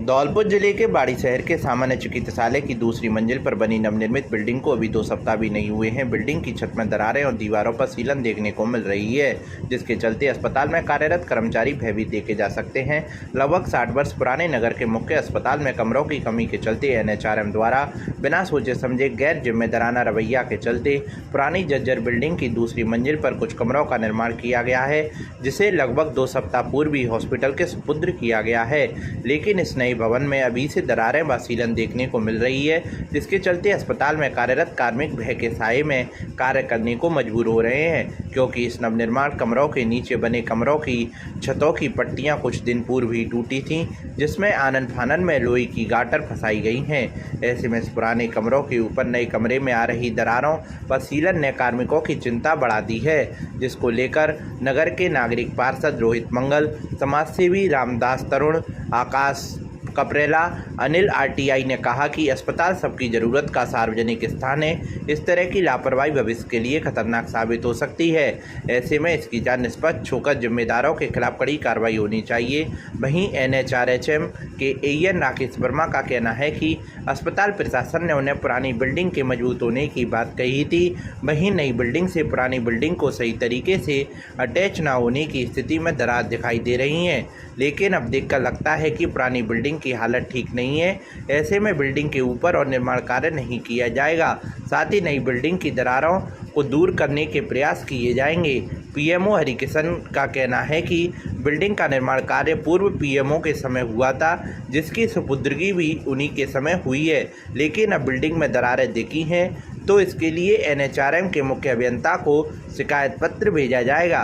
धौलपुर जिले के बाड़ी शहर के सामान्य चिकित्सालय की दूसरी मंजिल पर बनी नवनिर्मित बिल्डिंग को अभी 2 सप्ताह भी नहीं हुए हैं। बिल्डिंग की छत में दरारें और दीवारों पर सीलन देखने को मिल रही है, जिसके चलते अस्पताल में कार्यरत कर्मचारी भयभीत देखे जा सकते हैं। लगभग 60 वर्ष पुराने नगर के मुख्य अस्पताल में कमरों की कमी के चलते NHRM द्वारा बिना सोचे समझे गैर जिम्मेदाराना रवैया के चलते पुरानी जर्जर बिल्डिंग की दूसरी मंजिल पर कुछ कमरों का निर्माण किया गया है, जिसे लगभग 2 सप्ताह पूर्व ही हॉस्पिटल के सुपुर्द किया गया है। लेकिन इस नए भवन में अभी से दरारें व सीलन देखने को मिल रही है, जिसके चलते अस्पताल में कार्यरत कार्मिक भय के साए में कार्य करने को मजबूर हो रहे हैं, क्योंकि इस नवनिर्माण कमरों के नीचे बने कमरों की छतों की पट्टियां कुछ दिन पूर्व ही टूटी थीं, जिसमें आनन फानन में लोहे की गाटर फंसाई गई हैं। ऐसे में इस पुराने कमरों के ऊपर नए कमरे में आ रही दरारों व सीलन ने कार्मिकों की चिंता बढ़ा दी है, जिसको लेकर नगर के नागरिक पार्षद रोहित मंगल, समाजसेवी रामदास तरुण, आकाश कपरेला, अनिल RTI ने कहा कि अस्पताल सबकी ज़रूरत का सार्वजनिक स्थान है। इस तरह की लापरवाही भविष्य के लिए खतरनाक साबित हो सकती है। ऐसे में इसकी जांच निष्पक्ष होकर जिम्मेदारों के खिलाफ कड़ी कार्रवाई होनी चाहिए। वहीं NHRHM के AN राकेश वर्मा का कहना है कि अस्पताल प्रशासन ने उन्हें पुरानी बिल्डिंग के मजबूत होने की बात कही थी। वहीं नई बिल्डिंग से पुरानी बिल्डिंग को सही तरीके से अटैच न होने की स्थिति में दरार दिखाई दे रही हैं, लेकिन अब देखकर लगता है कि पुरानी बिल्डिंग की हालत ठीक नहीं है। ऐसे में बिल्डिंग के ऊपर और निर्माण कार्य नहीं किया जाएगा। साथ ही नई बिल्डिंग की दरारों को दूर करने के प्रयास किए जाएंगे। PMO हरिकिशन का कहना है कि बिल्डिंग का निर्माण कार्य पूर्व PMO के समय हुआ था, जिसकी सुपुर्दगी भी उन्हीं के समय हुई है, लेकिन अब बिल्डिंग में दरारें दिखी हैं, तो इसके लिए NHRM के मुख्य अभियंता को शिकायत पत्र भेजा जाएगा।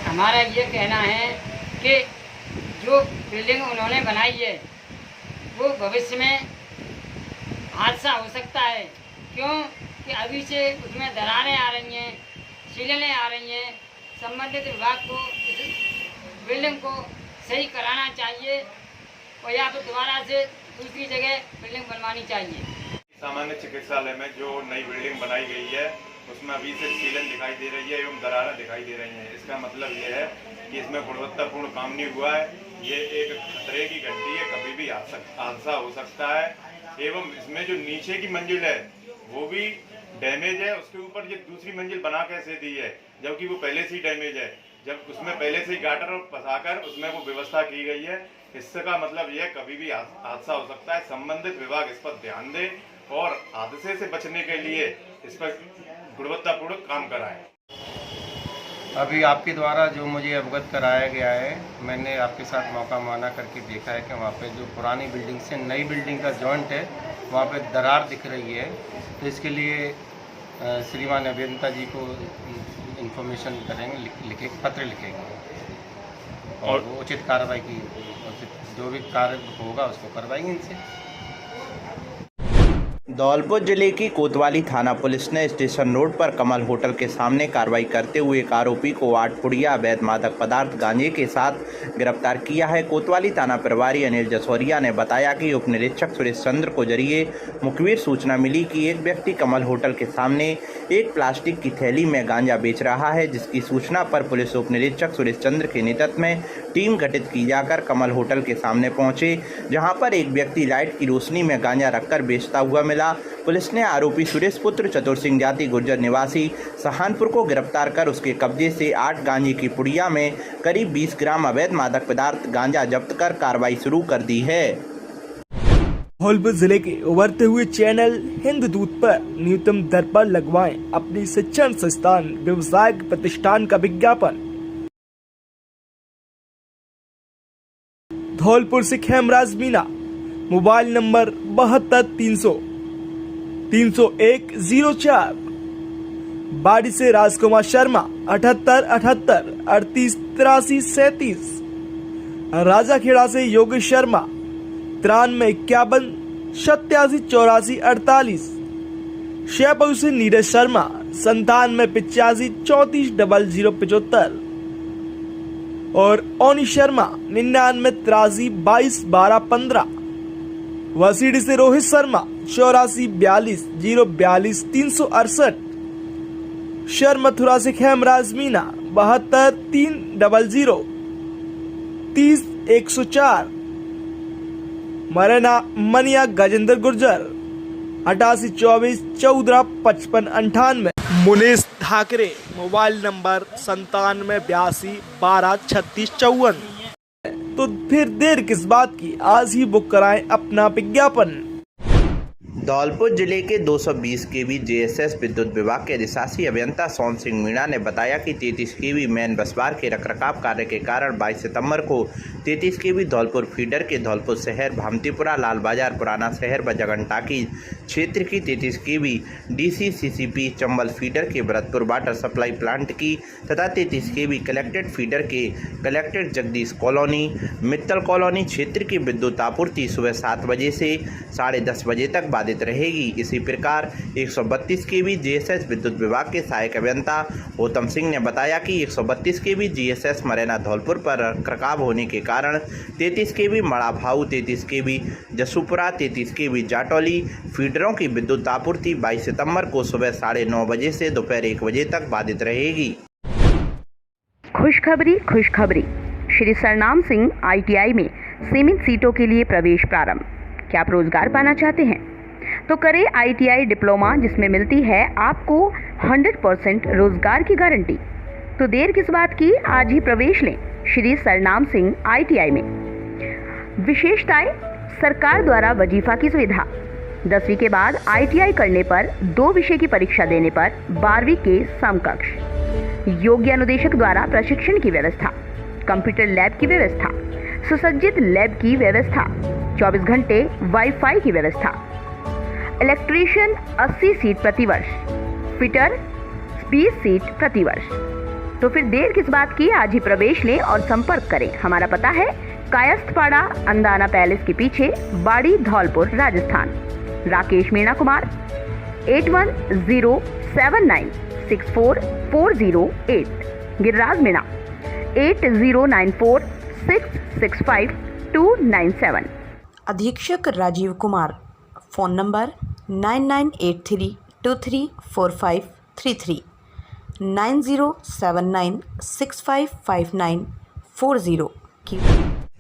हमारा ये कहना है कि जो बिल्डिंग उन्होंने बनाई है वो भविष्य में हादसा हो सकता है, क्यों कि अभी से उसमें दरारें आ रही हैं, सीलनें आ रही हैं। संबंधित विभाग को इस बिल्डिंग को सही कराना चाहिए और या फिर दोबारा से दूसरी जगह बिल्डिंग बनवानी चाहिए। सामान्य चिकित्सालय में जो नई बिल्डिंग बनाई गई है उसमें अभी से सीलन दिखाई दे रही है एवं दरारें दिखाई दे रही हैं। इसका मतलब ये है कि इसमें गुणवत्तापूर्ण काम नहीं हुआ है। ये एक खतरे की घंटी है, कभी भी हादसा हो सकता है। एवं इसमें जो नीचे की मंजिल है वो भी डैमेज है। उसके ऊपर ये दूसरी मंजिल बना कैसे दी है, जबकि वो पहले से ही डैमेज है। जब उसमें पहले से ही गाटर और फंसाकर उसमें वो व्यवस्था की गई है, इसका मतलब ये कभी भी हादसा हो सकता है। संबंधित विभाग इस पर ध्यान दे और हादसे से बचने के लिए इस पर गुणवत्तापूर्ण काम कराएं। अभी आपके द्वारा जो मुझे अवगत कराया गया है, मैंने आपके साथ मौका माना करके देखा है कि वहाँ पे जो पुरानी बिल्डिंग से नई बिल्डिंग का जॉइंट है वहाँ पे दरार दिख रही है। तो इसके लिए श्रीमान अभियंता जी को इन्फॉर्मेशन करेंगे, पत्र लिखेंगे और वो उचित कार्रवाई की, जो भी कार्य होगा उसको करवाएंगे इनसे। धौलपुर जिले की कोतवाली थाना पुलिस ने स्टेशन रोड पर कमल होटल के सामने कार्रवाई करते हुए एक आरोपी को 8 पुड़िया अवैध मादक पदार्थ गांजे के साथ गिरफ्तार किया है। कोतवाली थाना प्रभारी अनिल जसौरिया ने बताया कि उप निरीक्षक सुरेश चंद्र को जरिए मुखबिर सूचना मिली कि एक व्यक्ति कमल होटल के सामने एक प्लास्टिक की थैली में गांजा बेच रहा है, जिसकी सूचना पर पुलिस उप निरीक्षक सुरेश चंद्र के नेतृत्व में टीम गठित की जाकर कमल होटल के सामने पहुंचे, जहां पर एक व्यक्ति लाइट की रोशनी में गांजा रखकर बेचता हुआ मिला। पुलिस ने आरोपी सुरेश पुत्र चतुर सिंह जाति गुर्जर निवासी सहानपुर को गिरफ्तार कर उसके कब्जे से 8 गांजे की पुड़िया में करीब 20 ग्राम अवैध मादक पदार्थ गांजा जब्त कर कार्रवाई शुरू कर दी है। धौलपुर जिले के उभरते हुए चैनल हिंददूत पर न्यूनतम दर पर लगवाएं अपनी शिक्षण संस्थान व्यवसायिक प्रतिष्ठान का विज्ञापन। धौलपुर से खेमराज मीना, मोबाइल नंबर 72 300 30104। बाड़ी से राजकुमार शर्मा 78 78 38 83 37। राजा खेड़ा से योगेश शर्मा 93 51 87 84 48। शेरपुर से नीरज शर्मा 97 85 34 0075 और ओनी शर्मा 99 83 22 12 15। वसीडी से रोहित शर्मा 84 42 042 368। शर मथुरा से खेमराज मीना 72 300 30 104। मरना मनिया गजेंद्र गुर्जर 8824145598। Munish Thackeray mobile number 9782123654। तो फिर देर किस बात की, आज ही बुक कराएं अपना विज्ञापन। धौलपुर जिले के 220 केवी जेएसएस विद्युत विभाग के अधिशासी अभियंता सोन सिंह मीणा ने बताया कि 33 केवी मेन बस बार के रखरखाव कार्य के कारण 22 सितंबर को 33 केवी धौलपुर फीडर के धौलपुर शहर, भामतीपुरा, लाल बाजार, पुराना शहर व जगनटाकी क्षेत्र की 33 केवी डीसीसीसीपी चंबल फीडर के भरतपुर वाटर सप्लाई प्लांट की तथा 33 केवी कलेक्टेड फीडर के collected Jagdish colony, Mittal colony क्षेत्र की विद्युत आपूर्ति सुबह 7 बजे से 10:30 बजे तक बाधित रहेगी। इसी प्रकार 132 केवी जीएसएस विद्युत विभाग के सहायक अभियंता गौतम सिंह ने बताया कि 132 केवी जीएसएस मरैना धौलपुर पर रखरखाव होने के कारण 33 केवी मड़ा भाऊ, 33 केवी जसूपुरा, 33 केवी जाटौली फीडरों की विद्युत आपूर्ति 22 सितंबर को सुबह 9:30 बजे से दोपहर 1 बजे तक बाधित रहेगी। खुशखबरी। श्री सरनाम सिंह ITI में सीमित सीटों के लिए प्रवेश प्रारंभ। क्या आप रोजगार पाना चाहते हैं तो करें ITI डिप्लोमा, जिसमें मिलती है आपको 100% रोजगार की गारंटी। तो देर किस बात की, आज ही प्रवेश लें श्री सरनाम सिंह ITI में। विशेषताएं: सरकार द्वारा वजीफा की सुविधा, 10वीं के बाद ITI करने पर 2 विषय की परीक्षा देने पर 12वीं के समकक्ष, योग्य अनुदेशक द्वारा प्रशिक्षण की व्यवस्था, कंप्यूटर लैब की व्यवस्था, सुसज्जित लैब की व्यवस्था, 24 घंटे वाईफाई की व्यवस्था, इलेक्ट्रीशियन 80 सीट प्रतिवर्ष, फिटर 20 सीट प्रतिवर्ष। तो फिर देर किस बात की, आज ही प्रवेश लें और संपर्क करें। हमारा पता है कायस्थपाड़ा, अंदाना पैलेस के पीछे, बाड़ी, धौलपुर, राजस्थान। राकेश मीणा कुमार 8107964408। गिरिराज मीणा 8094665297। अधीक्षक राजीव कुमार, फ़ोन नंबर 9983234533, 9079655940 की।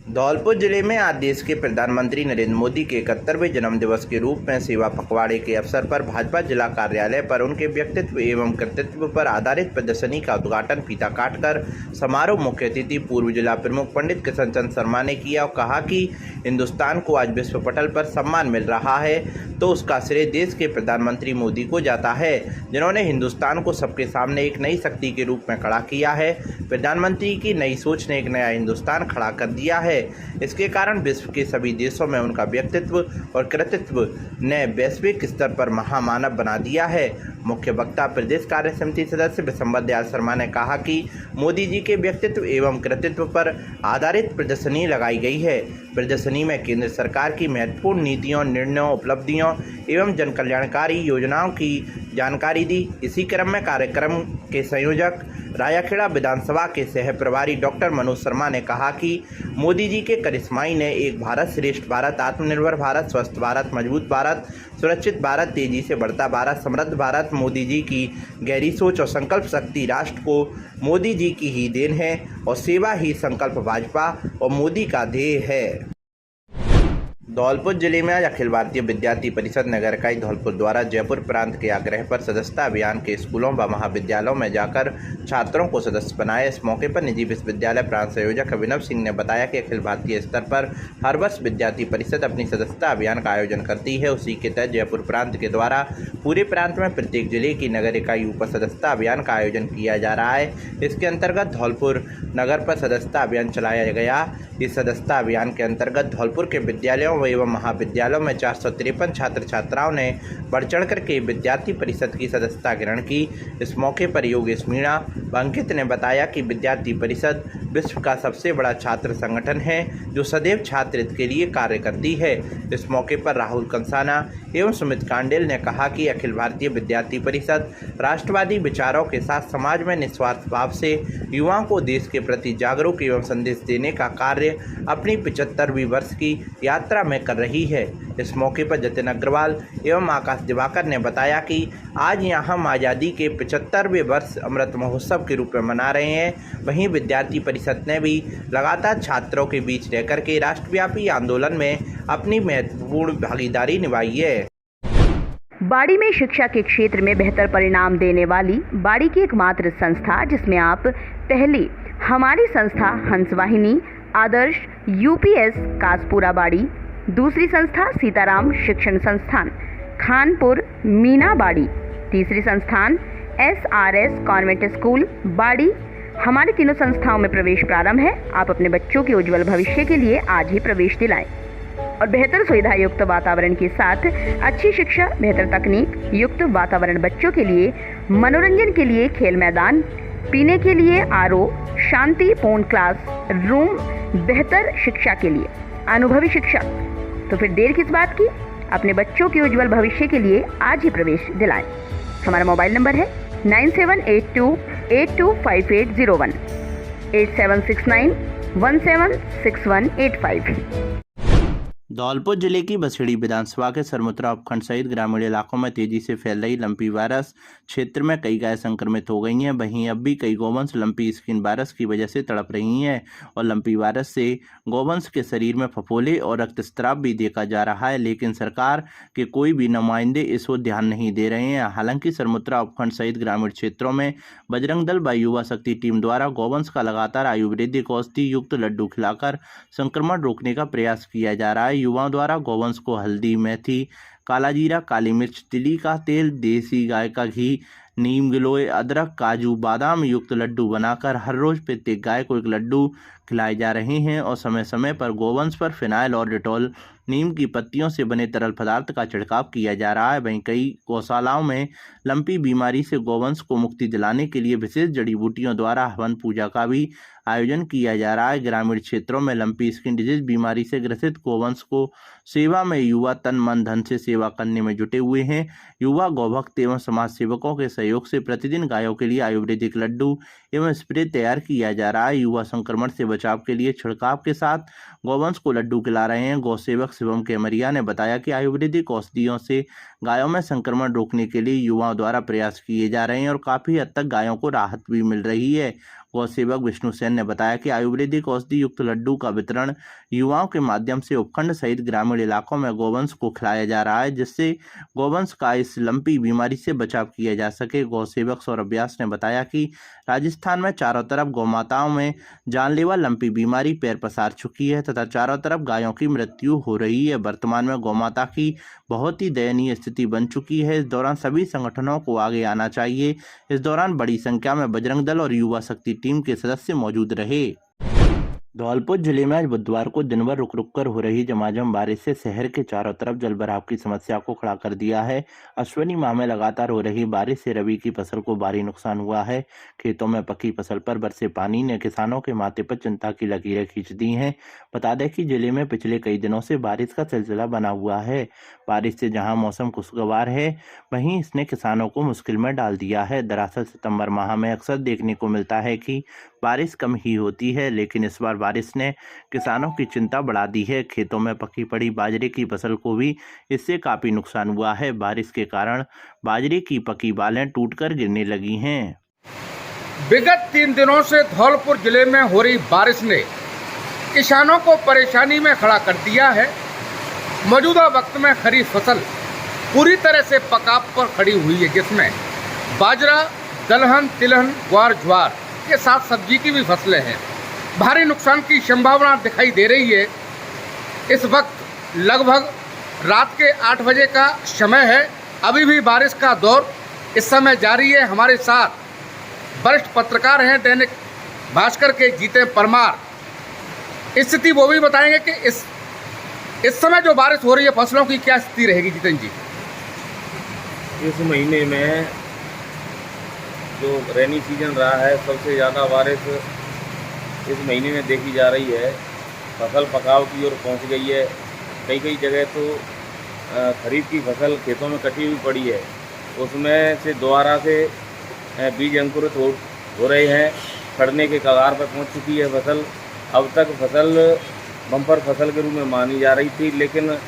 धौलपुर जिले में आज देश के प्रधानमंत्री नरेंद्र मोदी के 71वें जन्मदिवस के रूप में सेवा पखवाड़े के अवसर पर भाजपा जिला कार्यालय पर उनके व्यक्तित्व एवं कृतित्व पर आधारित प्रदर्शनी का उद्घाटन फीता काटकर समारोह मुख्य अतिथि पूर्व जिला प्रमुख पंडित किशन चंद शर्मा ने किया और कहा कि हिंदुस्तान को आज विश्व पटल पर सम्मान मिल रहा है तो उसका श्रेय देश के प्रधानमंत्री मोदी को जाता है, जिन्होंने हिंदुस्तान को सबके सामने एक नई शक्ति के रूप में खड़ा किया है। प्रधानमंत्री की नई सोच ने एक नया हिंदुस्तान खड़ा कर दिया है। इसके कारण विश्व के सभी देशों में उनका व्यक्तित्व और कृतित्व ने वैश्विक स्तर पर महामानव बना दिया है। मुख्य वक्ता प्रदेश कार्य समिति सदस्य विशंबर दयाल शर्मा ने कहा कि मोदी जी के व्यक्तित्व एवं कृतित्व पर आधारित प्रदर्शनी लगाई गई है। प्रदर्शनी में केंद्र सरकार की महत्वपूर्ण नीतियों, निर्णयों, उपलब्धियों एवं जन कल्याणकारी योजनाओं की जानकारी दी। इसी क्रम में कार्यक्रम के संयोजक रायाखेड़ा विधानसभा के सह प्रभारी डॉक्टर मनोज शर्मा ने कहा कि मोदी जी के करिश्माई ने एक भारत श्रेष्ठ भारत, आत्मनिर्भर भारत, स्वस्थ भारत, मजबूत भारत, सुरक्षित भारत, तेजी से बढ़ता भारत, समृद्ध भारत, मोदी जी की गहरी सोच और संकल्प शक्ति राष्ट्र को मोदी जी की ही देन है और सेवा ही संकल्प भाजपा और मोदी का ध्येय है। धौलपुर जिले में आज अखिल भारतीय विद्यार्थी परिषद नगर इकाई धौलपुर द्वारा जयपुर प्रांत के आग्रह पर सदस्यता अभियान के स्कूलों व महाविद्यालयों में जाकर छात्रों को सदस्य बनाए। इस मौके पर निजी विश्वविद्यालय प्रांत संयोजक अभिनव सिंह ने बताया कि अखिल भारतीय स्तर पर हर वर्ष विद्यार्थी परिषद अपनी सदस्यता अभियान का आयोजन करती है। उसी के तहत जयपुर प्रांत के द्वारा पूरे प्रांत में प्रत्येक जिले की नगर इकाई उप सदस्यता अभियान का आयोजन किया जा रहा है। इसके अंतर्गत धौलपुर नगर पर सदस्यता अभियान चलाया गया। इस सदस्यता अभियान के अंतर्गत धौलपुर के विद्यालयों एवं महाविद्यालयों में 453 छात्र छात्राओं ने बढ़ चढ़ करके विद्यार्थी परिषद की सदस्यता ग्रहण की। इस मौके पर योगेश मीणा व अंकित ने बताया कि विद्यार्थी परिषद विश्व का सबसे बड़ा छात्र संगठन है जो सदैव छात्र हित के लिए कार्य करती है। इस मौके पर राहुल कंसाना एवं सुमित कांडेल ने कहा कि अखिल भारतीय विद्यार्थी परिषद राष्ट्रवादी विचारों के साथ समाज में निस्वार्थ भाव से युवाओं को देश के प्रति जागरूक एवं संदेश देने का कार्य अपनी 75वीं वर्ष की यात्रा में कर रही है। इस मौके पर जतिन अग्रवाल एवं आकाश दिवाकर ने बताया कि आज यहाँ हम आज़ादी के 75वें वर्ष अमृत महोत्सव के रूप में मना रहे हैं। वहीं विद्यार्थी परिषद ने भी लगातार छात्रों के बीच रहकर के राष्ट्रव्यापी आंदोलन में अपनी महत्वपूर्ण भागीदारी निभाई है। बाड़ी में शिक्षा के क्षेत्र में बेहतर परिणाम देने वाली बाड़ी की एकमात्र संस्था जिसमें आप पहली हमारी संस्था हंसवाहिनी आदर्श यूपीएस कासपुरा बाड़ी, दूसरी संस्था सीताराम शिक्षण संस्थान खानपुर मीना बाड़ी, तीसरी संस्थान एसआरएस कॉन्वेंट स्कूल बाड़ी। हमारी तीनों संस्थाओं में प्रवेश प्रारंभ है। आप अपने बच्चों के उज्जवल भविष्य के लिए आज ही प्रवेश दिलाएं और बेहतर सुविधा युक्त वातावरण के साथ अच्छी शिक्षा, बेहतर तकनीक युक्त वातावरण, बच्चों के लिए मनोरंजन के लिए खेल मैदान, पीने के लिए आरओ, शांतिपूर्ण क्लास रूम, बेहतर शिक्षा के लिए अनुभवी शिक्षक। तो फिर देर किस बात की, अपने बच्चों के उज्जवल भविष्य के लिए आज ही प्रवेश दिलाएं। हमारा मोबाइल नंबर है 9782825801 8769176185। धौलपुर जिले की बसेड़ी विधानसभा के सरमुत्रा उपखंड सहित ग्रामीण इलाकों में तेजी से फैल रही लंपी वायरस क्षेत्र में कई गाय संक्रमित हो गई हैं। वहीं अब भी कई गौवंश लंपी स्किन वायरस की वजह से तड़प रही हैं और लंपी वायरस से गौवंश के शरीर में फफोले और रक्तस्राव भी देखा जा रहा है, लेकिन सरकार के कोई भी नुमाइंदे इस ओर ध्यान नहीं दे रहे हैं। हालांकि सरमुत्रा उपखंड सहित ग्रामीण क्षेत्रों में बजरंग दल व युवा शक्ति टीम द्वारा गौवंश का लगातार आयुर्वेदिक औषधि युक्त लड्डू खिलाकर संक्रमण रोकने का प्रयास किया जा रहा है। युवाओं द्वारा गौवंश को हल्दी, मेथी, काला जीरा, काली मिर्च, तिली का तेल, देसी गाय का घी, नीम गिलोय, अदरक, काजू, बादाम युक्त लड्डू बनाकर हर रोज प्रत्येक गाय को एक लड्डू खिलाए जा रहे हैं और समय समय पर गौवंश पर फिनाइल और डेटॉल, नीम की पत्तियों से बने तरल पदार्थ का छिड़काव किया जा रहा है। वहीं कई गौशालाओं में लंपी बीमारी से गौवंश को मुक्ति दिलाने के लिए विशेष जड़ी बूटियों द्वारा हवन पूजा का भी आयोजन किया जा रहा है। ग्रामीण क्षेत्रों में लंपी स्किन डिजीज बीमारी से ग्रसित गौवंश को सेवा में युवा तन मन धन से सेवा करने में जुटे हुए हैं। युवा गौभक्त एवं समाज सेवकों के सहयोग से प्रतिदिन गायों के लिए आयुर्वेदिक लड्डू एवं स्प्रे तैयार किया जा रहा है। युवा संक्रमण से बचाव के लिए छिड़काव के साथ गौवंश को लड्डू खिला रहे हैं। गौसेवक शिवम केमरिया ने बताया कि आयुर्वेदिक औषधियों से गायों में संक्रमण रोकने के लिए युवाओं द्वारा प्रयास किए जा रहे हैं और काफी हद तक गायों को राहत भी मिल रही है। गौसेवक विष्णु सेन ने बताया कि आयुर्वेदिक औषधि युक्त लड्डू का वितरण युवाओं के माध्यम से उपखंड सहित ग्रामीण इलाकों में गौवंश को खिलाया जा रहा है, जिससे गौवंश का इस लंपी बीमारी से बचाव किया जा सके। गौसेवक सौरभ व्यास ने बताया कि राजस्थान में चारों तरफ गौमाताओं में जानलेवा लंपी बीमारी पैर पसार चुकी है तथा चारों तरफ गायों की मृत्यु हो रही है। वर्तमान में गौमाता की बहुत ही दयनीय स्थिति बन चुकी है। इस दौरान सभी संगठनों को आगे आना चाहिए। इस दौरान बड़ी संख्या में बजरंग दल और युवा शक्ति टीम के सदस्य मौजूद रहे। धौलपुर जिले में आज बुधवार को दिन भर रुक रुक कर हो रही झमाझम बारिश से शहर के चारों तरफ जलभराव की समस्या को खड़ा कर दिया है। अश्विनी माह में लगातार हो रही बारिश से रबी की फसल को भारी नुकसान हुआ है। खेतों में पकी फसल पर बरसे पानी ने किसानों के माथे पर चिंता की लकीरें खींच दी हैं। बता दें कि जिले में पिछले कई दिनों से बारिश का सिलसिला बना हुआ है। बारिश से जहां मौसम खुशगवार है, वहीं इसने किसानों को मुश्किल में डाल दिया है। दरअसल सितंबर माह में अक्सर देखने को मिलता है कि बारिश कम ही होती है, लेकिन इस बार बारिश ने किसानों की चिंता बढ़ा दी है। खेतों में पकी पड़ी बाजरे की फसल को भी इससे काफ़ी नुकसान हुआ है। बारिश के कारण बाजरे की पकी बालें टूटकर गिरने लगी हैं। विगत 3 दिनों से धौलपुर जिले में हो रही बारिश ने किसानों को परेशानी में खड़ा कर दिया है। मौजूदा वक्त में खरीफ फसल पूरी तरह से पकाव पर खड़ी हुई है, जिसमें बाजरा, दलहन, तिलहन, ग्वार, ज्वार के साथ सब्जी की भी फसलें हैं। भारी नुकसान की संभावना दिखाई दे रही है। इस वक्त लगभग रात के 8 बजे का समय है। अभी भी बारिश का दौर इस समय जारी है। हमारे साथ वरिष्ठ पत्रकार हैं दैनिक भास्कर के जीतन परमार। स्थिति वो भी बताएंगे कि इस समय जो बारिश हो रही है फसलों की क्या स्थिति रहेगी। जीतन जी, इस महीने में जो रेनी सीजन रहा है, सबसे ज़्यादा बारिश इस महीने में देखी जा रही है। फसल पकाव की ओर पहुंच गई है। कई कई जगह तो खरीफ की फसल खेतों में कटी हुई पड़ी है, उसमें से दोबारा से बीज अंकुरित हो रहे हैं। सड़ने के कगार पर पहुंच चुकी है फसल। अब तक फसल बम्पर फसल के रूप में मानी जा रही थी, लेकिन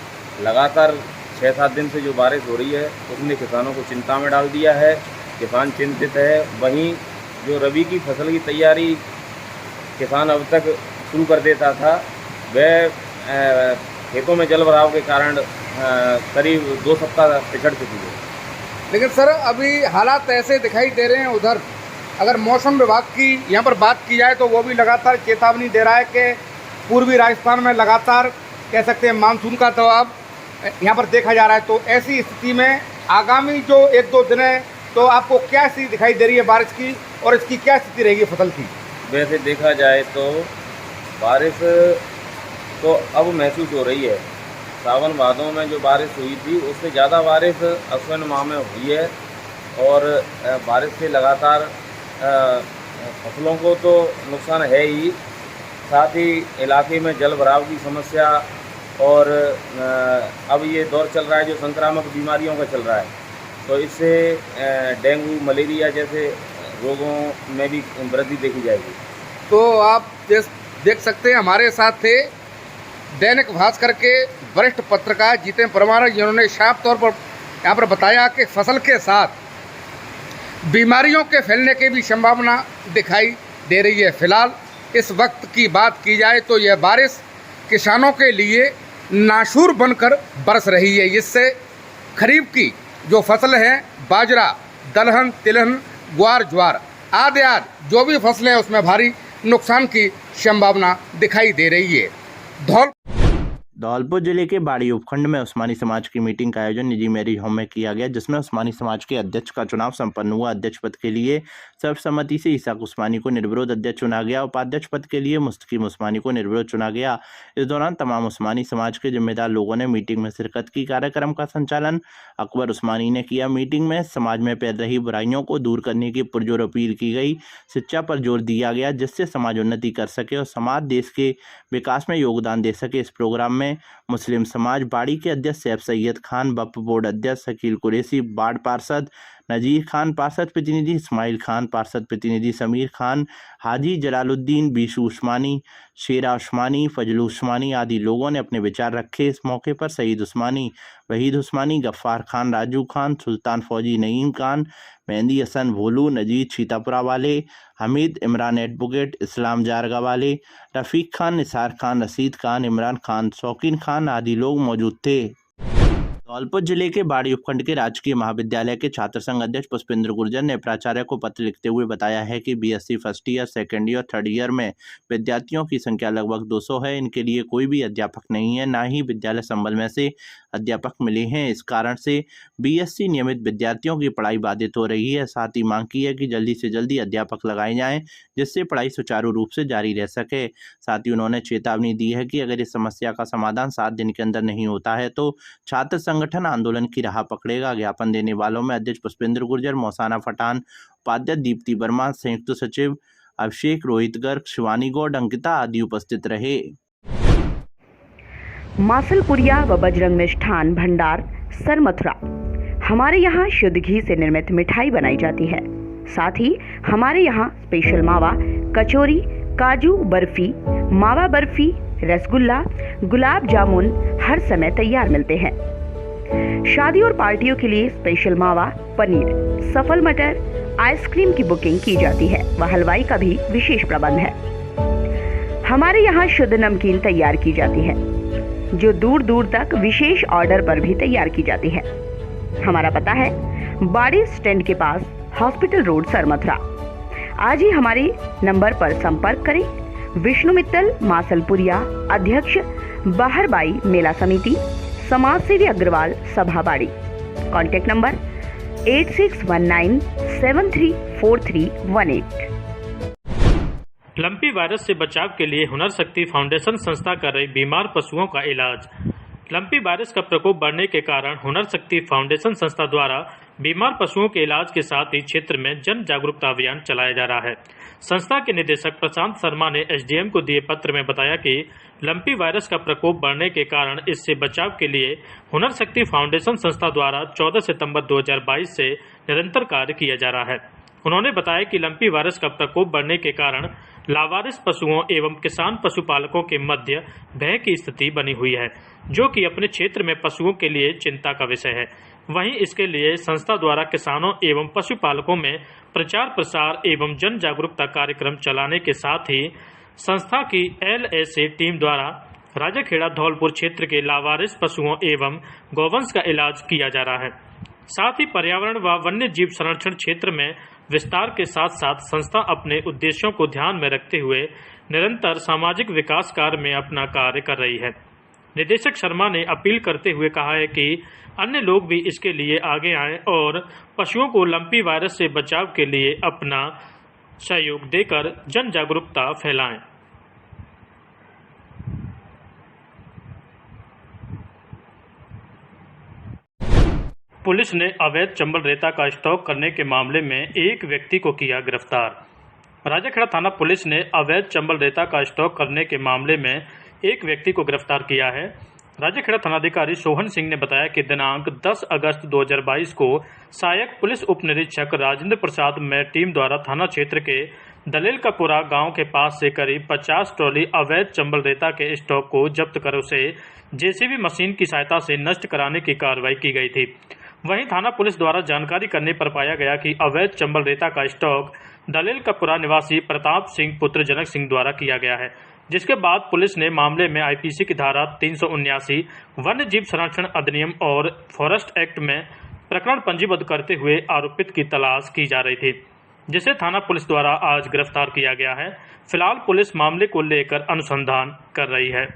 लगातार 6-7 दिन से जो बारिश हो रही है उसने किसानों को चिंता में डाल दिया है। किसान चिंतित है। वहीं जो रबी की फसल की तैयारी किसान अब तक शुरू कर देता था, वह खेतों में जल भराव के कारण करीब 2 सप्ताह पिछड़ चुकी है। लेकिन सर अभी हालात ऐसे दिखाई दे रहे हैं उधर, अगर मौसम विभाग की यहाँ पर बात की जाए तो वो भी लगातार चेतावनी दे रहा है कि पूर्वी राजस्थान में लगातार कह सकते हैं मानसून का दबाव यहाँ पर देखा जा रहा है। तो ऐसी स्थिति में आगामी जो 1-2 दिन है तो आपको क्या स्थिति दिखाई दे रही है बारिश की, और इसकी क्या स्थिति रहेगी फसल की? वैसे देखा जाए तो बारिश तो अब महसूस हो रही है। सावन भादों में जो बारिश हुई थी उससे ज़्यादा बारिश अश्विन माह में हुई है, और बारिश से लगातार फसलों को तो नुकसान है ही, साथ ही इलाके में जल भराव की समस्या, और अब ये दौर चल रहा है जो संक्रामक बीमारियों का चल रहा है, तो इससे डेंगू मलेरिया जैसे रोगों में भी वृद्धि देखी जाएगी। तो आप देख सकते हैं हमारे साथ थे दैनिक भास्कर के वरिष्ठ पत्रकार जितेंद्र परमार, जिन्होंने साफ तौर पर यहाँ पर बताया कि फसल के साथ बीमारियों के फैलने की भी संभावना दिखाई दे रही है। फिलहाल इस वक्त की बात की जाए तो यह बारिश किसानों के लिए नाशूर बनकर बरस रही है। इससे खरीफ की जो फसल है, बाजरा, दलहन, तिलहन, ग्वार, ज्वार आदि जो भी फसलें हैं उसमें भारी नुकसान की संभावना दिखाई दे रही है। धौलपुर जिले के बाड़ी उपखंड में उस्मानी समाज की मीटिंग का आयोजन निजी मैरिज होम में किया गया, जिसमें उस्मानी समाज के अध्यक्ष का चुनाव संपन्न हुआ। अध्यक्ष पद के लिए सर्वसम्मति से इसाक उस्मानी को निर्विरोध अध्यक्ष चुना गया। उपाध्यक्ष पद के लिए मुस्तकीम उस्मानी को निर्विरोध चुना गया। इस दौरान तमाम उस्मानी समाज के जिम्मेदार लोगों ने मीटिंग में शिरकत की। कार्यक्रम का संचालन अकबर उस्मानी ने किया। मीटिंग में समाज में फैल रही बुराइयों को दूर करने की पुरजोर अपील की गई। शिक्षा पर जोर दिया गया जिससे समाज उन्नति कर सके और समाज देश के विकास में योगदान दे सके। इस प्रोग्राम में मुस्लिम समाज बाड़ी के अध्यक्ष सैफ सैयद खान, वक्फ बोर्ड अध्यक्ष शकील कुरैशी, वार्ड पार्षद नजीर खान, पार्षद प्रतिनिधि इस्माइल खान, पार्षद प्रतिनिधि समीर खान, हाजी जलालुद्दीन, बीशू उस्मानी, शेरा उस्मानी, फजलू उस्मानी आदि लोगों ने अपने विचार रखे। इस मौके पर सईद उस्मानी, वहीद उस्मानी, गफ्फार खान, राजू खान, सुल्तान फौजी, नईम खान, मेहंदी हसन भोलू, नजीद छीतापुरा वाले, हमीद इमरान एडवोकेट, इस्लाम जारगा वाले, रफ़ीक खान, निसार खान, रशीद खान, इमरान खान, शौकीन खान आदि लोग मौजूद थे। धौलपुर जिले के बाड़ी उपखंड के राजकीय महाविद्यालय के छात्र संघ अध्यक्ष पुष्पेंद्र गुर्जर ने प्राचार्य को पत्र लिखते हुए बताया है कि BSc first year, second year, third year में विद्यार्थियों की संख्या लगभग 200 है। इनके लिए कोई भी अध्यापक नहीं है, ना ही विद्यालय संबल में से अध्यापक मिले हैं। इस कारण से बीएससी नियमित विद्यार्थियों की पढ़ाई बाधित हो रही है। साथ ही मांग की है कि जल्दी से जल्दी अध्यापक लगाए जाएं जिससे पढ़ाई सुचारू रूप से जारी रह सके। साथ ही उन्होंने चेतावनी दी है कि अगर इस समस्या का समाधान 7 दिन के अंदर नहीं होता है तो छात्र संगठन आंदोलन की राह पकड़ेगा। ज्ञापन देने वालों में अध्यक्ष पुष्पेंद्र गुर्जर, मौसाना फटान, उपाध्यक्ष दीप्ति वर्मा, संयुक्त सचिव अभिषेक, रोहित गर्ग, शिवानी गौड़, अंकिता आदि उपस्थित रहे। मासलपुरिया व बजरंग मिष्ठान भंडार सरमथुरा। हमारे यहाँ शुद्ध घी से निर्मित मिठाई बनाई जाती है। साथ ही हमारे यहाँ स्पेशल मावा, कचौरी, काजू बर्फी, मावा बर्फी, रसगुल्ला, गुलाब जामुन हर समय तैयार मिलते हैं। शादी और पार्टियों के लिए स्पेशल मावा, पनीर, सफल मटर, आइसक्रीम की बुकिंग की जाती है व हलवाई का भी विशेष प्रबंध है। हमारे यहाँ शुद्ध नमकीन तैयार की जाती है जो दूर दूर तक विशेष ऑर्डर पर भी तैयार की जाती है। हमारा पता है बाड़ी स्टैंड के पास, हॉस्पिटल रोड, सरमथुरा। आज ही हमारे नंबर पर संपर्क करें। विष्णु मित्तल, मासलपुरिया, अध्यक्ष बाहरबाई मेला समिति, समाज सेवी अग्रवाल, सभा बाड़ी। Contact number 8619734318। लंपी वायरस से बचाव के लिए हुनर शक्ति फाउंडेशन संस्था कर रही बीमार पशुओं का इलाज। लंपी वायरस का प्रकोप बढ़ने के कारण हुनर शक्ति फाउंडेशन संस्था द्वारा बीमार पशुओं के इलाज के साथ ही क्षेत्र में जन जागरूकता अभियान चलाया जा रहा है। संस्था के निदेशक प्रशांत शर्मा ने एसडीएम को दिए पत्र में बताया कि लंपी वायरस का प्रकोप बढ़ने के कारण इससे बचाव के लिए हुनर शक्ति फाउंडेशन संस्था द्वारा 14 सितंबर 2022 से निरंतर कार्य किया जा रहा है। उन्होंने बताया कि लंपी वायरस का प्रकोप बढ़ने के कारण लावारिस पशुओं एवं किसान पशुपालकों के मध्य भय की स्थिति बनी हुई है, जो कि अपने क्षेत्र में पशुओं के लिए चिंता का विषय है। वहीं इसके लिए संस्था द्वारा किसानों एवं पशुपालकों में प्रचार प्रसार एवं जन जागरूकता कार्यक्रम चलाने के साथ ही संस्था की LSA टीम द्वारा राजाखेड़ा धौलपुर क्षेत्र के लावारिस पशुओं एवं गौवंश का इलाज किया जा रहा है। साथ ही पर्यावरण व वन्य जीव संरक्षण क्षेत्र में विस्तार के साथ साथ संस्था अपने उद्देश्यों को ध्यान में रखते हुए निरंतर सामाजिक विकास कार्य में अपना कार्य कर रही है। निदेशक शर्मा ने अपील करते हुए कहा है कि अन्य लोग भी इसके लिए आगे आएं और पशुओं को लंपी वायरस से बचाव के लिए अपना सहयोग देकर जन जागरूकता फैलाएं। पुलिस ने अवैध चंबल रेता का स्टॉक करने के मामले में एक व्यक्ति को किया गिरफ्तार। राजाखेड़ा थाना पुलिस ने अवैध चंबल रेता का स्टॉक करने के मामले में एक व्यक्ति को गिरफ्तार किया है। राजाखेड़ा थानाधिकारी सोहन सिंह ने बताया कि दिनांक 10 अगस्त 2022 को सहायक पुलिस उप निरीक्षक राजेंद्र प्रसाद में टीम द्वारा थाना क्षेत्र के दलेलकापुरा गांव के पास से करीब 50 ट्रॉली अवैध चंबल रेता के स्टॉक को जब्त कर उसे JCB मशीन की सहायता से नष्ट कराने की कार्रवाई की गई थी। वहीं थाना पुलिस द्वारा जानकारी करने पर पाया गया कि अवैध चंबल रेता का स्टॉक दलेलकापुरा निवासी प्रताप सिंह पुत्र जनक सिंह द्वारा किया गया है, जिसके बाद पुलिस ने मामले में IPC की धारा 379 वन्य जीव संरक्षण अधिनियम और फॉरेस्ट एक्ट में प्रकरण पंजीबद्ध करते हुए आरोपित की तलाश की जा रही थी, जिसे थाना पुलिस द्वारा आज गिरफ्तार किया गया है। फिलहाल पुलिस मामले को लेकर अनुसंधान कर रही है।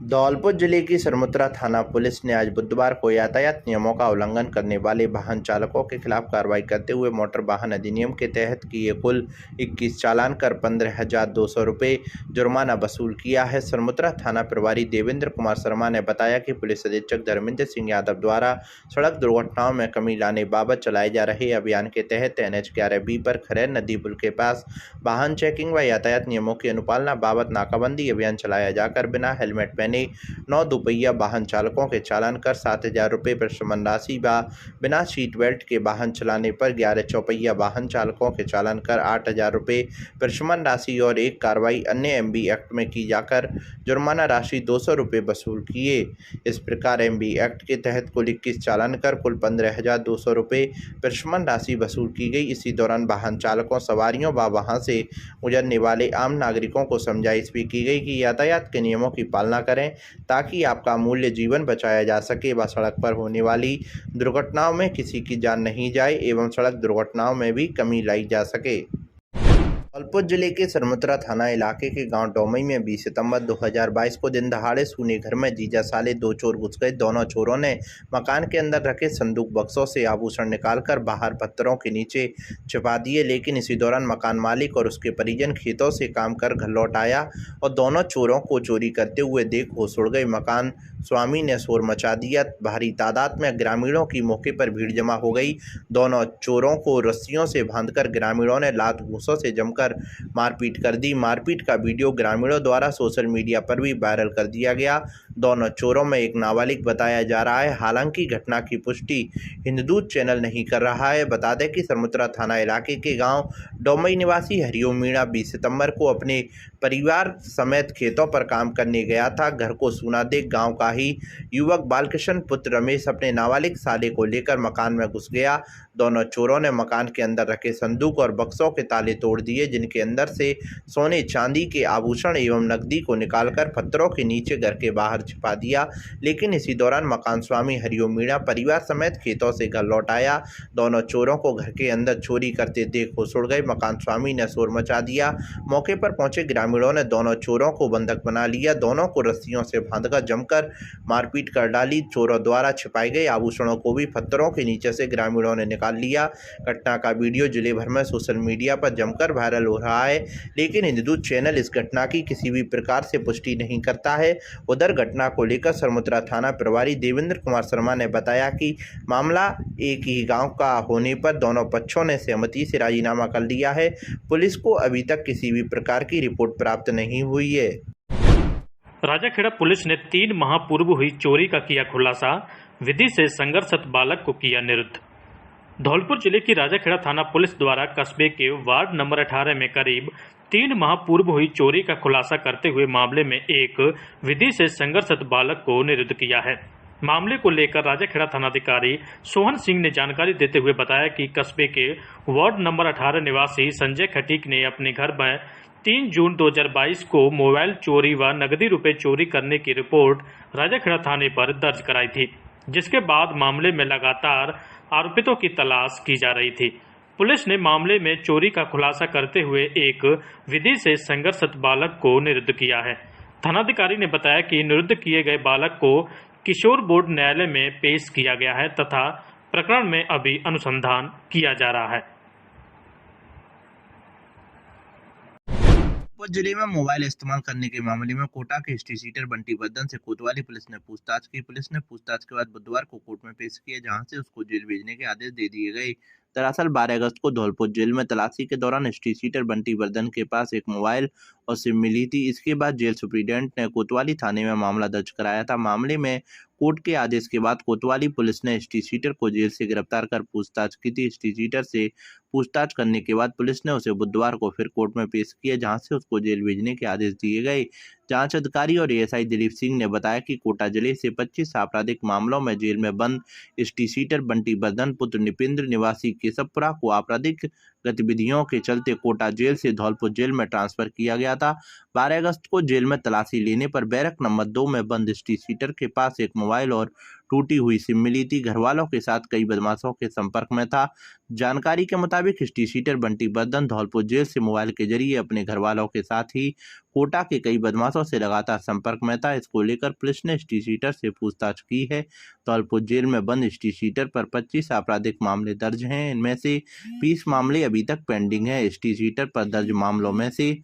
धौलपुर जिले की सरमुत्रा थाना पुलिस ने आज बुधवार को यातायात नियमों का उल्लंघन करने वाले वाहन चालकों के खिलाफ कार्रवाई करते हुए मोटर वाहन अधिनियम के तहत किए कुल 21 चालान कर 15,200 रुपये जुर्माना वसूल किया है। सरमुत्रा थाना प्रभारी देवेंद्र कुमार शर्मा ने बताया कि पुलिस अधीक्षक धर्मेंद्र सिंह यादव द्वारा सड़क दुर्घटनाओं में कमी लाने बाबत चलाए जा रहे अभियान के तहत NH 11B पर खरैर नदी पुल के पास वाहन चेकिंग व यातायात नियमों की अनुपालना बाबत नाकाबंदी अभियान चलाया जाकर बिना हेलमेट पहने 9 दुपहिया वाहन चालकों के चालान कर 7,000 रुपये प्रशमन राशि व बिना सीट बेल्ट के वाहन चलाने पर 11 चौपहिया वाहन चालकों के चालान कर 8,000 रुपये प्रशमन राशि और एक कार्रवाई अन्य MB एक्ट में की जाकर जुर्माना राशि 200 रुपये वसूल किए। इस प्रकार MB एक्ट के तहत कुल 21 चालान कर कुल 15,200 रुपये प्रशमन राशि वसूल की गई। इसी दौरान वाहन चालकों, सवारियों व वहां से गुजरने वाले आम नागरिकों को समझाइश भी की गई कि यातायात के नियमों की पालना करें ताकि आपका अमूल्य जीवन बचाया जा सके व सड़क पर होने वाली दुर्घटनाओं में किसी की जान नहीं जाए एवं सड़क दुर्घटनाओं में भी कमी लाई जा सके। धौलपुर जिले के सरमुत्रा थाना इलाके के गांव डोमई में 20 सितंबर 2022 को दिन दहाड़े सूने घर में जीजा साले 2 चोर घुस गए। दोनों चोरों ने मकान के अंदर रखे संदूक बक्सों से आभूषण निकालकर बाहर पत्थरों के नीचे छिपा दिए, लेकिन इसी दौरान मकान मालिक और उसके परिजन खेतों से काम कर घर लौट आया और दोनों चोरों को चोरी करते हुए देख होश उड़ गए। मकान स्वामी ने शोर मचा दिया। भारी तादाद में ग्रामीणों की मौके पर भीड़ जमा हो गई। दोनों चोरों को रस्सियों से बांधकर ग्रामीणों ने लात घूंसों से जमकर मारपीट कर दी। मारपीट का वीडियो ग्रामीणों द्वारा सोशल मीडिया पर भी वायरल कर दिया गया। दोनों चोरों में एक नाबालिग बताया जा रहा है। हालांकि घटना की पुष्टि हिंदूत चैनल नहीं कर रहा है। बता दें कि सरमुत्रा थाना इलाके के गांव डोमई निवासी हरिओम मीणा 20 सितंबर को अपने परिवार समेत खेतों पर काम करने गया था। घर को सूना देख गांव का ही युवक बालकृष्ण पुत्र रमेश अपने नाबालिग साले को लेकर मकान में घुस गया। दोनों चोरों ने मकान के अंदर रखे संदूक और बक्सों के ताले तोड़ दिए, जिनके अंदर से सोने चांदी के आभूषण एवं नकदी को निकालकर पत्थरों के नीचे घर के बाहर छिपा दिया। लेकिन इसी दौरान मकान स्वामी हरिओम मीणा परिवार समेत खेतों से घर लौट आया। दोनों चोरों को घर के अंदर चोरी करते देख होश उड़ गए। मकान स्वामी ने शोर मचा दिया। मौके पर पहुंचे ग्रामीणों ने दोनों चोरों को बंधक बना लिया। दोनों को रस्सियों से बांधकर जमकर मारपीट कर डाली। चोरों द्वारा छिपाए गए आभूषणों को भी पत्थरों के नीचे से ग्रामीणों ने निकाल लिया। घटना का वीडियो जिले भर में सोशल मीडिया पर जमकर वायरल हो रहा है, लेकिन हिंदूत चैनल इस घटना की किसी भी प्रकार से पुष्टि नहीं करता है। उधर घटना को लेकर सरमुत्रा थाना प्रभारी देवेंद्र कुमार शर्मा ने बताया कि मामला एक ही गांव का होने पर दोनों पक्षों ने सहमति से राजीनामा कर लिया है। पुलिस को अभी तक किसी भी प्रकार की रिपोर्ट प्राप्त नहीं हुई है। राजाखेड़ा पुलिस ने 3 माह पूर्व हुई चोरी का किया खुलासा। विधि से संघर्षरत बालक को किया निरुद्ध। धौलपुर जिले की राजाखेड़ा थाना पुलिस द्वारा कस्बे के वार्ड नंबर 18 में करीब 3 माह पूर्व हुई चोरी का खुलासा करते हुए मामले में एक विधि से संघर्षरत बालक को निरुद्ध किया है। मामले को लेकर राजाखेड़ा थानाधिकारी सोहन सिंह ने जानकारी देते हुए बताया कि कस्बे के वार्ड नंबर 18 निवासी संजय खटीक ने अपने घर में 3 जून 2022 को मोबाइल चोरी व नकदी रुपए चोरी करने की रिपोर्ट राजाखेड़ा थाने पर दर्ज कराई थी, जिसके बाद मामले में लगातार आरोपितों की तलाश की जा रही थी। पुलिस ने मामले में चोरी का खुलासा करते हुए एक विधि से संघर्षरत बालक को निरुद्ध किया है। थानाधिकारी ने बताया कि निरुद्ध किए गए बालक को किशोर बोर्ड न्यायालय में पेश किया गया है तथा प्रकरण में अभी अनुसंधान किया जा रहा है। जिले में मोबाइल इस्तेमाल करने के मामले में कोटा के हिस्ट्री सीटर बंटी बर्दन से कोतवाली पुलिस ने पूछताछ की। पुलिस ने पूछताछ के बाद बुधवार को कोर्ट में पेश किया, जहां से उसको जेल भेजने के आदेश दे दिए गए। दरअसल 12 अगस्त को धौलपुर जेल में तलाशी के दौरान हिस्ट्री सीटर बंटी बर्दन के पास एक मोबाइल और सिम मिली थी। इसके बाद जेल सुप्रीडेंट ने कोतवाली थाने में मामला दर्ज कराया था। मामले में कोर्ट के आदेश के बाद कोतवाली पुलिस ने हिस्ट्री सीटर को जेल से गिरफ्तार कर पूछताछ की थी। हिस्ट्री सीटर से पूछताछ करने के बाद पुलिस ने उसे बुधवार को फिर कोर्ट में पेश किया, जहां से उसको जेल भेजने के आदेश दिए गए। जांच अधिकारी और एएसआई दिलीप सिंह ने बताया कि कोटा जिले से 25 आपराधिक मामलों में जेल में बंद हिस्ट्री सीटर बंटी बर्दन पुत्र निपेंद्र निवासी केशवपुरा को आपराधिक गतिविधियों के चलते कोटा जेल से धौलपुर जेल में ट्रांसफर किया गया था। 12 अगस्त को जेल में तलाशी लेने पर बैरक नंबर 2 में बंद हिस्ट्री सीटर के पास एक मोबाइल और टूटी हुई सिम मिली थी। घर वालों के साथ कई बदमाशों के संपर्क में था। जानकारी के मुताबिक history sheeter Bunty Bardan Dholpur jail से मोबाइल के जरिए अपने घर वालों के साथ ही कोटा के कई बदमाशों से लगातार संपर्क में था। इसको लेकर पुलिस ने हिस्ट्री सीटर से पूछताछ की है। धौलपुर जेल में बंद हिस्ट्री सीटर पर 25 आपराधिक मामले दर्ज हैं। इनमें से 20 मामले अभी तक पेंडिंग है। हिस्ट्री सीटर पर दर्ज मामलों में से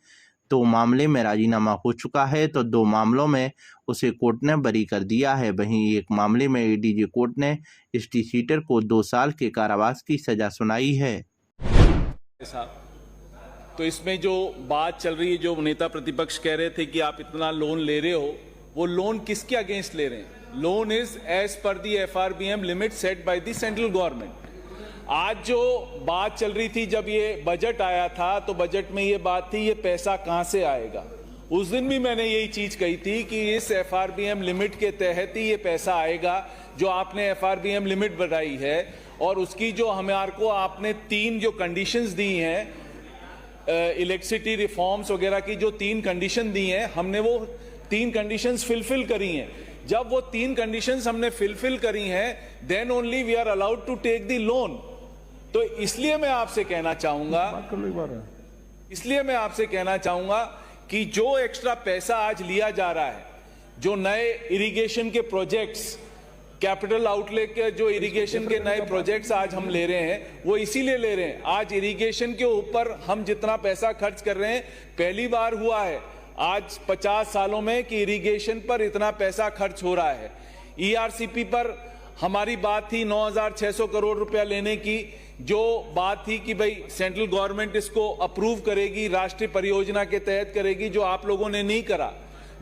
2 मामले में राजीनामा हो चुका है, तो 2 मामलों में उसे कोर्ट ने बरी कर दिया है। वहीं एक मामले में एडीजे कोर्ट ने हिस्ट्री सीटर को 2 साल के कारावास की सजा सुनाई है। तो इसमें जो बात चल रही है, जो नेता प्रतिपक्ष कह रहे थे कि आप इतना लोन ले रहे हो, वो लोन किसके अगेंस्ट ले रहे हैं? Loan is as per the FRBM limit set by the central government. आज जो बात चल रही थी, जब ये बजट आया था तो बजट में ये बात थी ये पैसा कहां से आएगा। उस दिन भी मैंने यही चीज कही थी कि इस FRBM लिमिट के तहत ही ये पैसा आएगा जो आपने FRBM लिमिट बढ़ाई है, और उसकी जो हमारे को आपने 3 जो कंडीशंस दी हैं, इलेक्ट्रिसिटी रिफॉर्म्स वगैरह की जो 3 कंडीशन दी हैं, हमने वो 3 कंडीशंस फुलफिल करी हैं। जब वो 3 कंडीशंस हमने फुलफिल करी हैं, then only we are allowed to take the loan. तो इसलिए मैं आपसे कहना चाहूंगा कि जो एक्स्ट्रा पैसा आज लिया जा रहा है, जो नए इरिगेशन के प्रोजेक्ट्स, कैपिटल आउटले के जो इरिगेशन के नए प्रोजेक्ट्स आज हम ले रहे हैं, वो इसीलिए ले रहे हैं। आज इरिगेशन के ऊपर हम जितना पैसा खर्च कर रहे हैं, पहली बार हुआ है आज 50 सालों में कि इरिगेशन पर इतना पैसा खर्च हो रहा है। ERCP पर हमारी बात थी 9,600 करोड़ रुपया लेने की, जो बात थी कि भाई सेंट्रल गवर्नमेंट इसको अप्रूव करेगी, राष्ट्रीय परियोजना के तहत करेगी, जो आप लोगों ने नहीं करा।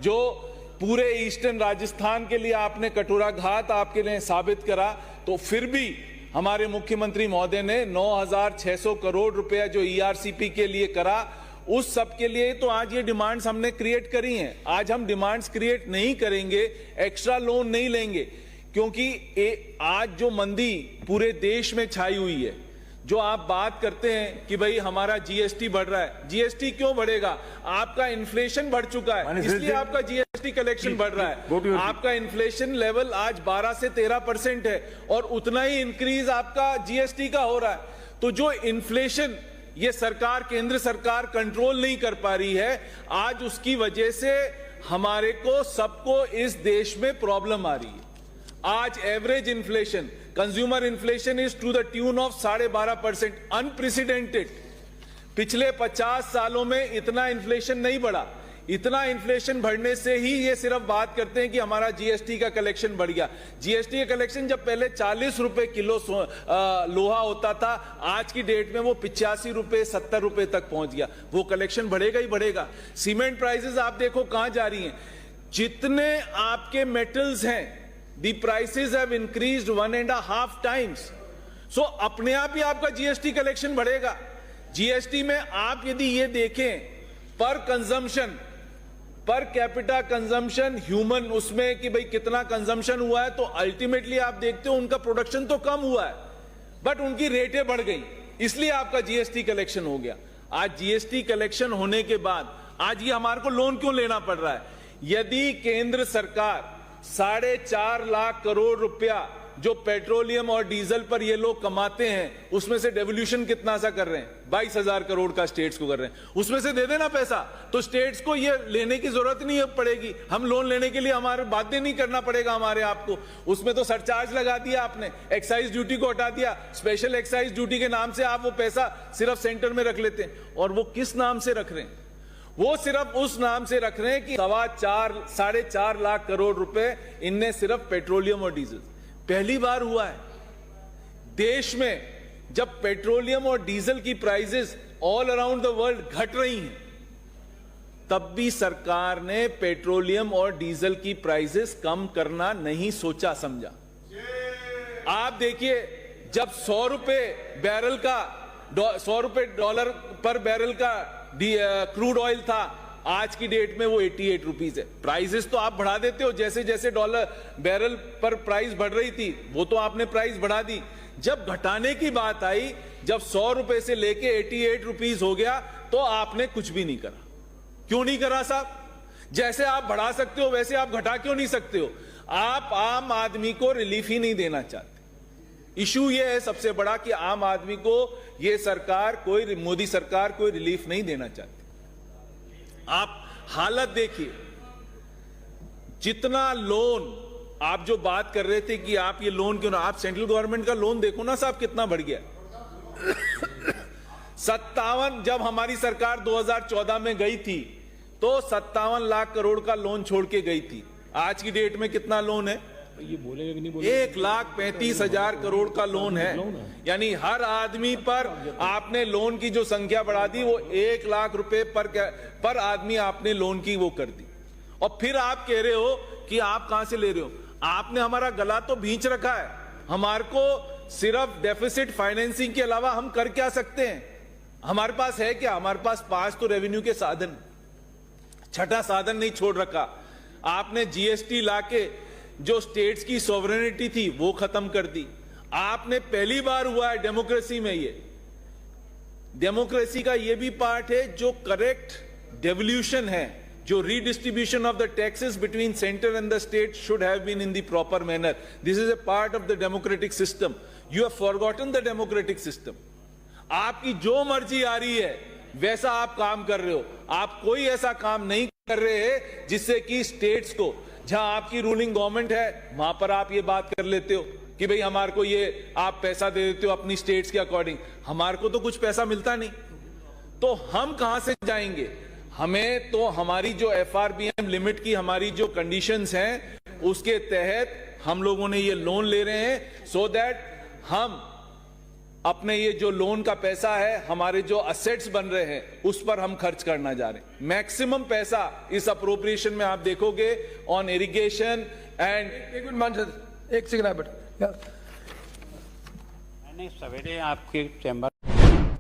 जो पूरे ईस्टर्न राजस्थान के लिए आपने कटोरा घात आपके लिए साबित करा, तो फिर भी हमारे मुख्यमंत्री महोदय ने 9,600 करोड़ रुपया जो ERCP के लिए करा, उस सब के लिए तो आज ये डिमांड्स हमने क्रिएट करी हैं। आज हम डिमांड्स क्रिएट नहीं करेंगे, एक्स्ट्रा लोन नहीं लेंगे, क्योंकि आज जो मंदी पूरे देश में छाई हुई है, जो आप बात करते हैं कि भाई हमारा GST बढ़ रहा है, GST क्यों बढ़ेगा? आपका इन्फ्लेशन बढ़ चुका है, इसलिए आपका GST कलेक्शन बढ़ रहा है। आपका इन्फ्लेशन लेवल आज 12 से 13% है, और उतना ही इंक्रीज आपका GST का हो रहा है। तो जो इन्फ्लेशन ये सरकार, केंद्र सरकार कंट्रोल नहीं कर पा रही है, आज उसकी वजह से हमारे को सबको इस देश में प्रॉब्लम आ रही है। आज average inflation, consumer inflation is to the tune of 12.5%, unprecedented. पिछले 50 सालों में इतना इन्फ्लेशन नहीं बढ़ा। इतना इन्फ्लेशन बढ़ने से ही ये सिर्फ बात करते हैं कि हमारा GST का कलेक्शन बढ़ गया। GST का कलेक्शन जब पहले 40 रुपए किलो लोहा होता था, आज की डेट में वो 85 रुपए 70 रुपए तक पहुंच गया। वो कलेक्शन बढ़ेगा ही बढ़ेगा। सीमेंट प्राइसेस आप देखो कहां जा रही हैं। जितने आपके मेटल्स हैं, the prices have increased 1.5 times। सो अपने आप ही आपका जीएसटी कलेक्शन बढ़ेगा। जीएसटी में आप यदि ये देखें पर consumption, per capita consumption human, उसमें कि भाई कितना कंजम्पशन हुआ है, तो अल्टीमेटली आप देखते हो उनका प्रोडक्शन तो कम हुआ है बट उनकी रेटें बढ़ गई, इसलिए आपका जीएसटी कलेक्शन हो गया। आज जीएसटी कलेक्शन होने के बाद आज ये हमारे को लोन क्यों लेना पड़ रहा है? यदि केंद्र सरकार 4.5 लाख करोड़ रुपया जो पेट्रोलियम और डीजल पर ये लोग कमाते हैं, उसमें से डेवल्यूशन कितना सा कर रहे हैं? 22,000 करोड़ का स्टेट्स को कर रहे हैं। उसमें से दे देना पैसा, तो स्टेट्स को ये लेने की जरूरत नहीं पड़ेगी। हम लोन लेने के लिए हमारे बाध्य नहीं करना पड़ेगा हमारे आप को। उसमें तो सरचार्ज लगा दिया आपने, एक्साइज ड्यूटी को हटा दिया, स्पेशल एक्साइज ड्यूटी के नाम से आप वो पैसा सिर्फ सेंटर में रख लेते हैं। और वो किस नाम से रख रहे हैं? वो सिर्फ उस नाम से रख रहे हैं कि 4.5 लाख करोड़ रुपए इनने सिर्फ पेट्रोलियम और डीजल। पहली बार हुआ है देश में जब पेट्रोलियम और डीजल की prices all around the world घट रही हैं, तब भी सरकार ने पेट्रोलियम और डीजल की प्राइसेस कम करना नहीं सोचा समझा। आप देखिए, जब 100 रुपए बैरल का, 100 रुपए डॉलर पर बैरल का क्रूड ऑयल था, आज की डेट में वो 88 रुपीज है। प्राइसेस तो आप बढ़ा देते हो, जैसे जैसे डॉलर बैरल पर प्राइस बढ़ रही थी वो तो आपने प्राइस बढ़ा दी। जब घटाने की बात आई, जब 100 रुपए से लेके 88 रुपीज हो गया, तो आपने कुछ भी नहीं करा। क्यों नहीं करा साहब? जैसे आप बढ़ा सकते हो वैसे आप घटा क्यों नहीं सकते हो? आप आम आदमी को रिलीफ ही नहीं देना चाहते। इशू ये है सबसे बड़ा कि आम आदमी को ये सरकार, कोई मोदी सरकार कोई रिलीफ नहीं देना चाहती। आप हालत देखिए, जितना लोन आप जो बात कर रहे थे कि आप ये लोन क्यों ना, आप सेंट्रल गवर्नमेंट का लोन देखो ना साहब कितना बढ़ गया। 57, जब हमारी सरकार 2014 में गई थी तो 57 लाख करोड़ का लोन छोड़ के गई थी। आज की डेट में कितना लोन है? ये बोलेगा कि नहीं बोलेगा? 1,35,000 करोड़ का लोन है। यानी हर आदमी पर आपने लोन की जो संख्या बढ़ा दी, वो 1 लाख रुपए पर आदमी आपने लोन की वो कर दी। और फिर आप कह रहे हो कि आप कहां से ले रहे हो? आपने हमारा गला तो भींच रखा है। हमारे को सिर्फ डेफिसिट फाइनेंसिंग के अलावा हम कर क्या सकते हैं? हमारे पास है क्या? हमारे पास 5 तो रेवेन्यू के साधन, छठा साधन नहीं छोड़ रखा। आपने जीएसटी लाके जो स्टेट्स की सॉवरेनिटी थी वो खत्म कर दी। आपने पहली बार हुआ है डेमोक्रेसी में, ये डेमोक्रेसी का ये भी पार्ट है जो करेक्ट डेवल्यूशन है, जो redistribution of the taxes between centre and the state should have been in the proper manner. This is a part of the democratic system. You have forgotten the democratic system. आपकी जो मर्जी आ रही है वैसा आप काम कर रहे हो। आप कोई ऐसा काम नहीं कर रहे हैं जिससे कि स्टेट्स को, जहां आपकी रूलिंग गवर्नमेंट है वहां पर आप ये बात कर लेते हो कि भाई हमारे को ये आप पैसा दे देते हो अपनी स्टेट्स के अकॉर्डिंग। हमारे को तो कुछ पैसा मिलता नहीं, तो हम कहां से जाएंगे? हमें तो हमारी जो एफआरबीएम लिमिट की हमारी जो कंडीशंस हैं उसके तहत हम लोगों ने ये लोन ले रहे हैं, सो दैट हम अपने ये जो लोन का पैसा है, हमारे जो असेट्स बन रहे हैं उस पर हम खर्च करना जा रहे हैं। मैक्सिमम पैसा इस अप्रोप्रिएशन में आप देखोगे ऑन इरिगेशन एंड एक सेकंड बेटा, मैंने सवेरे आपके चैम्बर